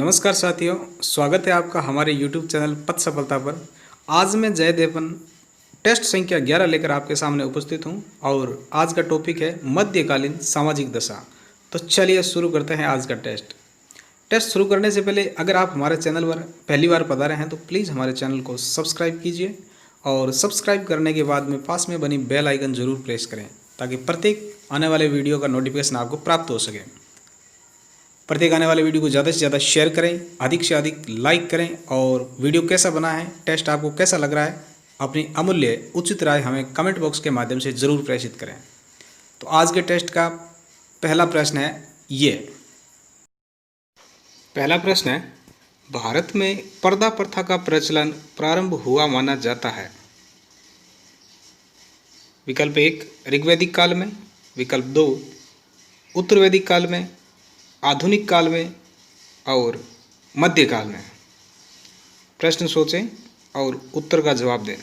नमस्कार साथियों, स्वागत है आपका हमारे YouTube चैनल पथ सफलता पर। आज मैं जयदेवन टेस्ट संख्या 11 लेकर आपके सामने उपस्थित हूं और आज का टॉपिक है मध्यकालीन सामाजिक दशा। तो चलिए शुरू करते हैं आज का टेस्ट शुरू करने से पहले अगर आप हमारे चैनल पर पहली बार पधारे हैं तो प्लीज़ हमारे चैनल को सब्सक्राइब कीजिए और सब्सक्राइब करने के बाद में पास में बनी बेल आइकन ज़रूर प्रेस करें ताकि प्रत्येक आने वाले वीडियो का नोटिफिकेशन आपको प्राप्त हो सके। प्रत्येक आने वाले वीडियो को ज़्यादा से ज़्यादा शेयर करें, अधिक से अधिक लाइक करें और वीडियो कैसा बना है, टेस्ट आपको कैसा लग रहा है, अपनी अमूल्य उचित राय हमें कमेंट बॉक्स के माध्यम से ज़रूर प्रेषित करें। तो आज के टेस्ट का पहला प्रश्न है ये। पहला प्रश्न है, भारत में पर्दा प्रथा का प्रचलन प्रारंभ हुआ माना जाता है। विकल्प 1 ऋग्वैदिक काल में, विकल्प 2 उत्तर वैदिक काल में, आधुनिक काल में और मध्यकाल में। प्रश्न सोचें और उत्तर का जवाब दें।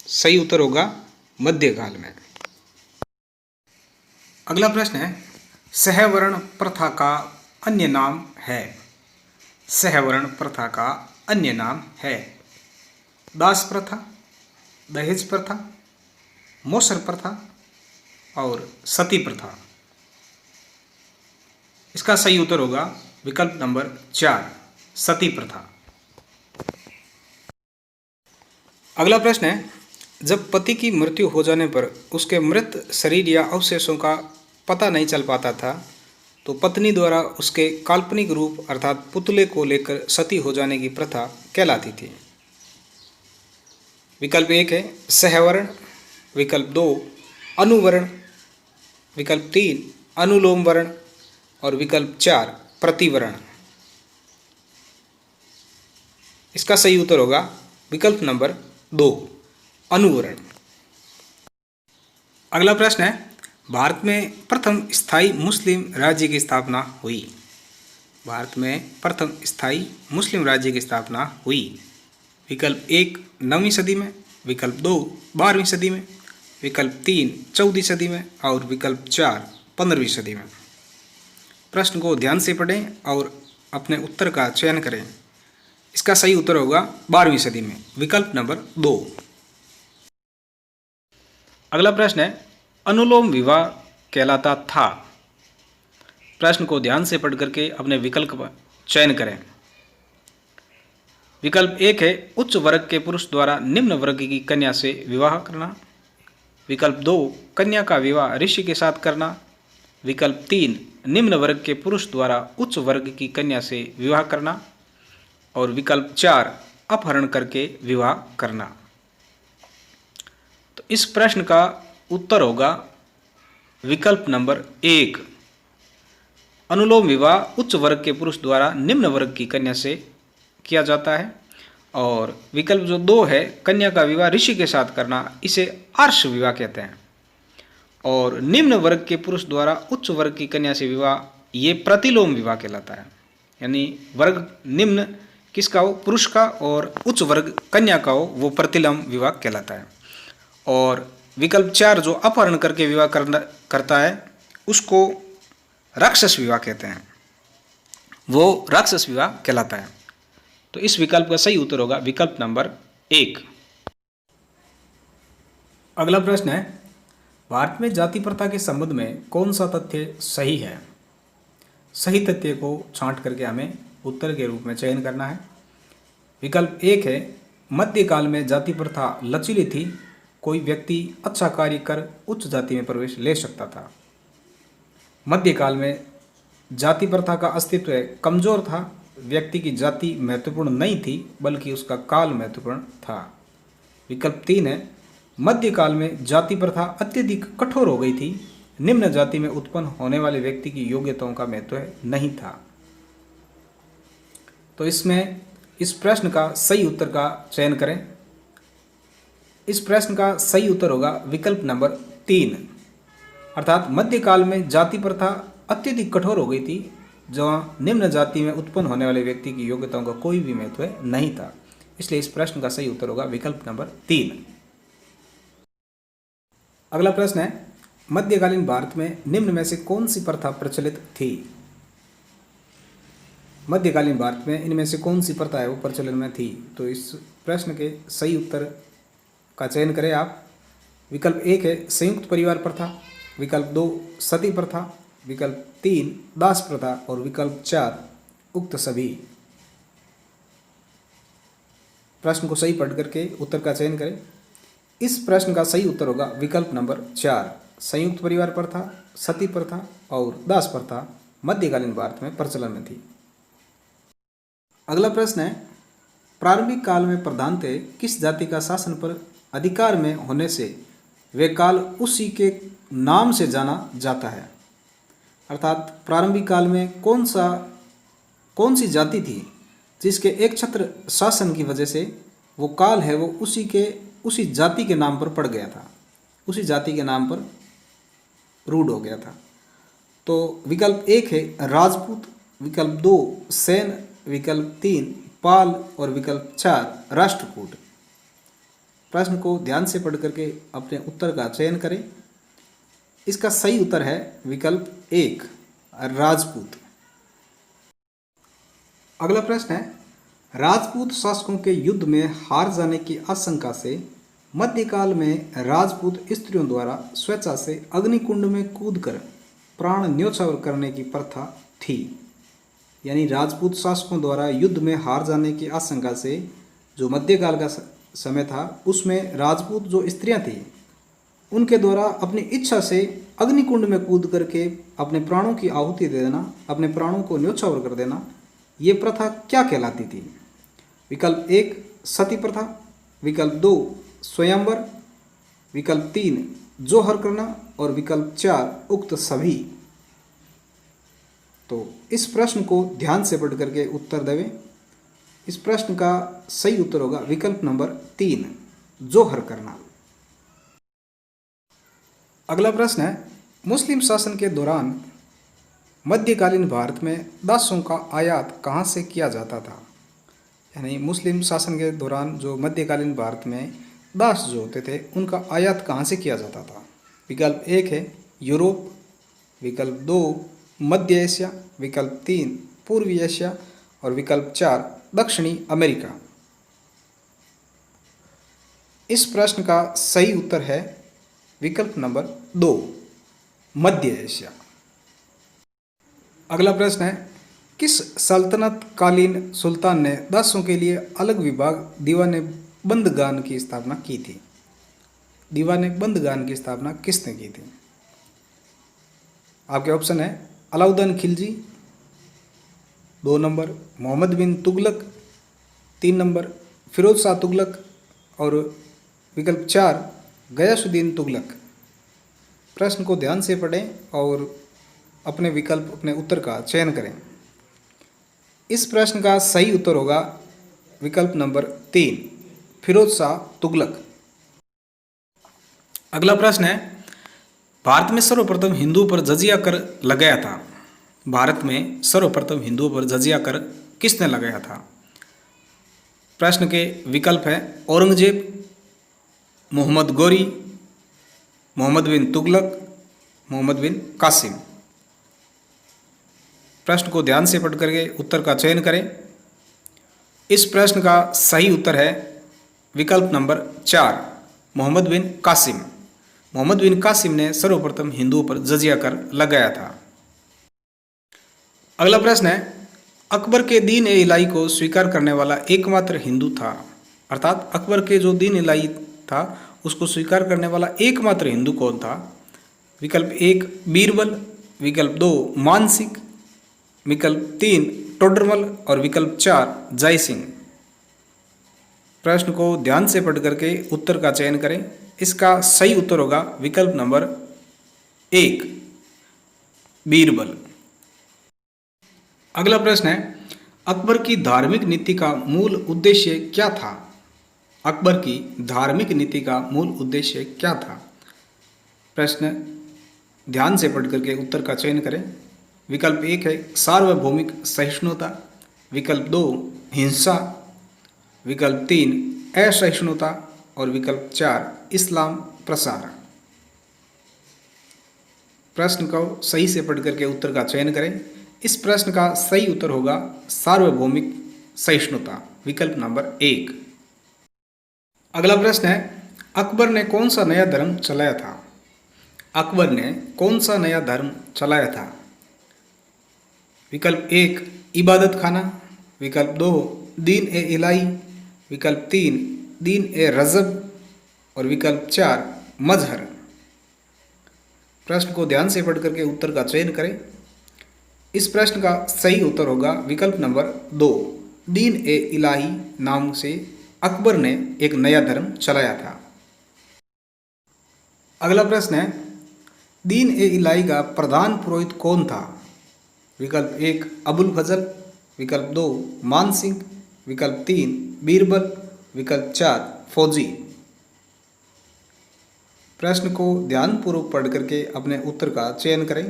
सही उत्तर होगा मध्यकाल में। अगला प्रश्न है, सहवर्ण प्रथा का अन्य नाम है। सहवर्ण प्रथा का अन्य नाम है। दास प्रथा, दहेज प्रथा, मौसर प्रथा और सती प्रथा। इसका सही उत्तर होगा विकल्प नंबर 4 सती प्रथा। अगला प्रश्न है, जब पति की मृत्यु हो जाने पर उसके मृत शरीर या अवशेषों का पता नहीं चल पाता था तो पत्नी द्वारा उसके काल्पनिक रूप अर्थात पुतले को लेकर सती हो जाने की प्रथा कहलाती थी। विकल्प 1 है सहवर्ण, विकल्प 2 अनुवर्ण, विकल्प 3 अनुलोम वर्ण और विकल्प 4 प्रतिवर्ण। इसका सही उत्तर होगा विकल्प नंबर 2 अनुवर्ण। अगला प्रश्न है, भारत में प्रथम स्थायी मुस्लिम राज्य की स्थापना हुई। भारत में प्रथम स्थायी मुस्लिम राज्य की स्थापना हुई। विकल्प 1 9वीं सदी में, विकल्प 2 12वीं सदी में, विकल्प 3 14वीं सदी में और विकल्प 4 15वीं सदी में। प्रश्न को ध्यान से पढ़ें और अपने उत्तर का चयन करें। इसका सही उत्तर होगा 12वीं सदी में, विकल्प नंबर 2। अगला प्रश्न है, अनुलोम विवाह कहलाता था। प्रश्न को ध्यान से पढ़ करके अपने विकल्प का चयन करें। विकल्प 1 है उच्च वर्ग के पुरुष द्वारा निम्न वर्ग की कन्या से विवाह करना। विकल्प 2 कन्या का विवाह ऋषि के साथ करना। विकल्प 3 निम्न वर्ग के पुरुष द्वारा उच्च वर्ग की कन्या से विवाह करना और विकल्प 4 अपहरण करके विवाह करना। तो इस प्रश्न का उत्तर होगा विकल्प नंबर 1 अनुलोम विवाह उच्च वर्ग के पुरुष द्वारा निम्न वर्ग की कन्या से किया जाता है और विकल्प जो 2 है कन्या का विवाह ऋषि के साथ करना, इसे आर्ष विवाह कहते हैं। और निम्न वर्ग के पुरुष द्वारा उच्च वर्ग की कन्या से विवाह, ये प्रतिलोम विवाह कहलाता है। यानी वर्ग निम्न किसका हो, पुरुष का, और उच्च वर्ग कन्या का हो, वो प्रतिलोम विवाह कहलाता है। और विकल्प 4 जो अपहरण करके विवाह करता है उसको राक्षस विवाह कहते हैं, वो राक्षस विवाह कहलाता है। तो इस विकल्प का सही उत्तर होगा विकल्प नंबर 1। अगला प्रश्न है, भारत में जाति प्रथा के संबंध में कौन सा तथ्य सही है। सही तथ्य को छांट करके हमें उत्तर के रूप में चयन करना है। विकल्प 1 है मध्यकाल में जाति प्रथा लचीली थी, कोई व्यक्ति अच्छा कार्य कर उच्च जाति में प्रवेश ले सकता था। मध्यकाल में जाति प्रथा का अस्तित्व कमजोर था, व्यक्ति की जाति महत्वपूर्ण नहीं थी बल्कि उसका काल महत्वपूर्ण था। विकल्प 3 है मध्यकाल में जाति प्रथा अत्यधिक कठोर हो गई थी, निम्न जाति में उत्पन्न होने वाले व्यक्ति की योग्यताओं का महत्व नहीं था। तो इसमें इस प्रश्न का सही उत्तर का चयन करें। इस प्रश्न का सही उत्तर होगा विकल्प नंबर 3, अर्थात मध्यकाल में जाति प्रथा अत्यधिक कठोर हो गई थी, जहाँ निम्न जाति में उत्पन्न होने वाले व्यक्ति की योग्यताओं का कोई भी महत्व नहीं था। इसलिए इस प्रश्न का सही उत्तर होगा विकल्प नंबर 3। अगला प्रश्न है, मध्यकालीन भारत में निम्न में से कौन सी प्रथा प्रचलित थी। मध्यकालीन भारत में इनमें से कौन सी प्रथा है वो प्रचलन में थी? तो इस प्रश्न के सही उत्तर का चयन करें आप। विकल्प 1 है संयुक्त परिवार प्रथा, विकल्प 2 सती प्रथा, विकल्प 3 दास प्रथा और विकल्प 4 उक्त सभी। प्रश्न को सही पढ़ करके उत्तर का चयन करें। इस प्रश्न का सही उत्तर होगा विकल्प नंबर 4, संयुक्त परिवार प्रथा, सती प्रथा और दास प्रथा मध्यकालीन भारत में प्रचलन में थी। अगला प्रश्न है, प्रारंभिक काल में प्रधानतः किस जाति का शासन पर अधिकार में होने से वे काल उसी के नाम से जाना जाता है? अर्थात प्रारंभिक काल में कौन सी जाति थी जिसके एक छत्र शासन की वजह से वो काल है वो उसी जाति के नाम पर पड़ गया था, उसी जाति के नाम पर रूढ़ हो गया था। तो विकल्प 1 है राजपूत, विकल्प 2 सेन, विकल्प 3 पाल और विकल्प 4 राष्ट्रकूट। प्रश्न को ध्यान से पढ़ करके अपने उत्तर का चयन करें। इसका सही उत्तर है विकल्प 1 राजपूत। अगला प्रश्न है, राजपूत शासकों के युद्ध में हार जाने की आशंका से मध्यकाल में राजपूत स्त्रियों द्वारा स्वेच्छा से अग्निकुंड में कूदकर प्राण न्योछावर करने की प्रथा थी। यानी राजपूत शासकों द्वारा युद्ध में हार जाने की आशंका से जो मध्यकाल का समय था उसमें राजपूत जो स्त्रियां थी उनके द्वारा अपनी इच्छा से अग्निकुंड में कूद करके अपने प्राणों की आहुति दे देना, अपने प्राणों को न्योछावर कर देना, ये प्रथा क्या कहलाती थी? विकल्प 1 सती प्रथा, विकल्प 2 स्वयंवर, विकल्प 3 जोहर करना और विकल्प 4 उक्त सभी। तो इस प्रश्न को ध्यान से पढ़ करके उत्तर देवें। इस प्रश्न का सही उत्तर होगा विकल्प नंबर 3 जोहर करना। अगला प्रश्न है, मुस्लिम शासन के दौरान मध्यकालीन भारत में दासों का आयात कहाँ से किया जाता था? यानी मुस्लिम शासन के दौरान जो मध्यकालीन भारत में दास जो होते थे उनका आयात कहाँ से किया जाता था? विकल्प 1 है यूरोप, विकल्प 2 मध्य एशिया, विकल्प 3 पूर्वी एशिया और विकल्प 4 दक्षिणी अमेरिका। इस प्रश्न का सही उत्तर है विकल्प नंबर 2 मध्य एशिया। अगला प्रश्न है, किस सल्तनत कालीन सुल्तान ने दासों के लिए अलग विभाग दीवाने बंदगान की स्थापना की थी? दीवाने बंदगान की स्थापना किसने की थी? आपके ऑप्शन है अलाउद्दीन खिलजी, 2 नंबर मोहम्मद बिन तुगलक, 3 नंबर फिरोज शाह तुगलक और विकल्प 4 गयासुद्दीन तुगलक। प्रश्न को ध्यान से पढ़ें और अपने विकल्प अपने उत्तर का चयन करें। इस प्रश्न का सही उत्तर होगा विकल्प नंबर 3 फिरोज शाह तुगलक। अगला प्रश्न है, भारत में सर्वप्रथम हिंदुओं पर जजिया कर लगाया था? भारत में सर्वप्रथम हिंदुओं पर जजिया कर किसने लगाया था? प्रश्न के विकल्प हैं औरंगजेब, मोहम्मद गौरी, मोहम्मद बिन तुगलक, मोहम्मद बिन कासिम। प्रश्न को ध्यान से पढ़ करके उत्तर का चयन करें। इस प्रश्न का सही उत्तर है विकल्प नंबर 4 मोहम्मद बिन कासिम। मोहम्मद बिन कासिम ने सर्वप्रथम हिंदुओं पर जजिया कर लगाया था। अगला प्रश्न है, अकबर के दीन ए इलाही को स्वीकार करने वाला एकमात्र हिंदू था? अर्थात अकबर के जो दीन इलाही था उसको स्वीकार करने वाला एकमात्र हिंदू कौन था? विकल्प 1 बीरबल, विकल्प 2 मानसिंह, विकल्प 3 टोडरमल और विकल्प 4 जय सिंह। प्रश्न को ध्यान से पढ़ करके उत्तर का चयन करें। इसका सही उत्तर होगा विकल्प नंबर 1 बीरबल। अगला प्रश्न है, अकबर की धार्मिक नीति का मूल उद्देश्य क्या था? अकबर की धार्मिक नीति का मूल उद्देश्य क्या था? प्रश्न ध्यान से पढ़ करके उत्तर का चयन करें। विकल्प 1 है सार्वभौमिक सहिष्णुता, विकल्प 2 हिंसा, विकल्प 3 असहिष्णुता और विकल्प 4 इस्लाम प्रसार। प्रश्न को सही से पढ़ करके उत्तर का चयन करें। इस प्रश्न का सही उत्तर होगा सार्वभौमिक सहिष्णुता, विकल्प नंबर 1। अगला प्रश्न है, अकबर ने कौन सा नया धर्म चलाया था? अकबर ने कौन सा नया धर्म चलाया था? विकल्प 1 इबादत खाना, विकल्प 2 दीन ए इलाही, विकल्प 3 दीन ए रजब और विकल्प 4 मजहर। प्रश्न को ध्यान से पढ़ करके उत्तर का चयन करें। इस प्रश्न का सही उत्तर होगा विकल्प नंबर 2, दीन ए इलाही नाम से अकबर ने एक नया धर्म चलाया था। अगला प्रश्न है, दीन ए इलाही का प्रधान पुरोहित कौन था? विकल्प 1 अबुल फजल, विकल्प 2 मान सिंह, विकल्प 3 बीरबल, विकल्प 4 फौजी। प्रश्न को ध्यानपूर्वक पढ़ करके अपने उत्तर का चयन करें।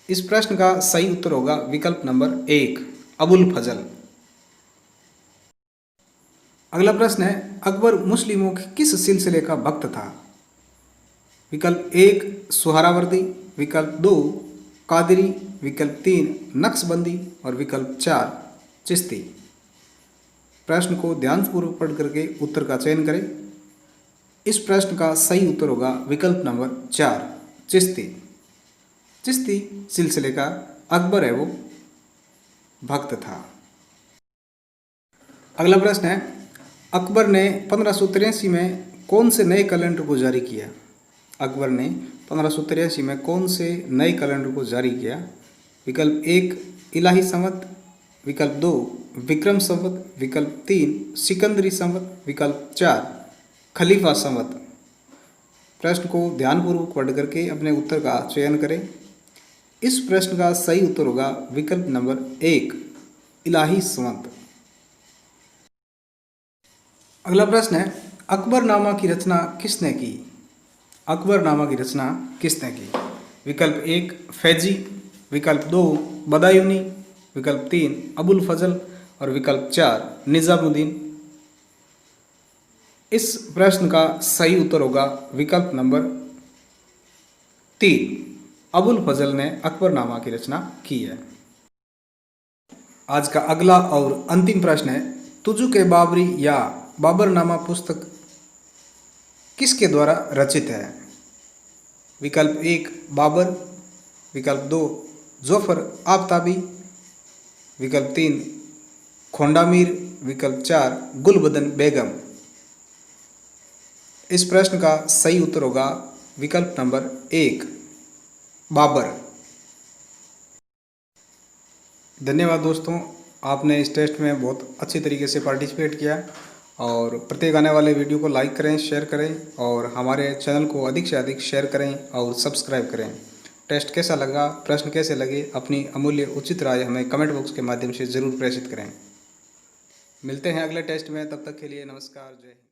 इस प्रश्न का सही उत्तर होगा विकल्प नंबर 1 अबुल फजल। अगला प्रश्न है, अकबर मुस्लिमों के किस सिलसिले का भक्त था? विकल्प 1 सुहरावर्दी, विकल्प 2 कादरी, विकल्प 3 नक्शबंदी और विकल्प 4 चिश्ती। प्रश्न को ध्यानपूर्वक पढ़ करके उत्तर का चयन करें। इस प्रश्न का सही उत्तर होगा विकल्प नंबर 4 चिश्ती। चिश्ती सिलसिले का अकबर है वो भक्त था। अगला प्रश्न है, अकबर ने 1583 में कौन से नए कैलेंडर को जारी किया? अकबर ने 1583 में कौन से नए कैलेंडर को जारी किया? विकल्प 1 इलाही संवत, विकल्प 2 विक्रम संवत, विकल्प 3 सिकंदरी संवत, विकल्प 4 खलीफा संवत। प्रश्न को ध्यानपूर्वक पढ़ करके अपने उत्तर का चयन करें। इस प्रश्न का सही उत्तर होगा विकल्प नंबर 1 इलाही संवत। अगला प्रश्न है, अकबरनामा की रचना किसने की? अकबरनामा की रचना किसने की? विकल्प 1 फैजी, विकल्प 2 बदायूनी, विकल्प 3 अबुल फजल और विकल्प 4 निजामुद्दीन। इस प्रश्न का सही उत्तर होगा विकल्प नंबर 3 अबुल फजल ने अकबरनामा की रचना की है। आज का अगला और अंतिम प्रश्न है, तुजुक ए बाबरी या बाबरनामा पुस्तक किसके द्वारा रचित है? विकल्प 1 बाबर, विकल्प 2 जोफर आफ्ताबी, विकल्प 3 खोंडामीर, विकल्प 4 गुलबदन बेगम। इस प्रश्न का सही उत्तर होगा विकल्प नंबर 1 बाबर। धन्यवाद दोस्तों, आपने इस टेस्ट में बहुत अच्छी तरीके से पार्टिसिपेट किया और प्रत्येक आने वाले वीडियो को लाइक करें, शेयर करें और हमारे चैनल को अधिक से अधिक शेयर करें और सब्सक्राइब करें। टेस्ट कैसा लगा, प्रश्न कैसे लगे, अपनी अमूल्य उचित राय हमें कमेंट बॉक्स के माध्यम से ज़रूर प्रेषित करें। मिलते हैं अगले टेस्ट में, तब तक के लिए नमस्कार, जय हिंद।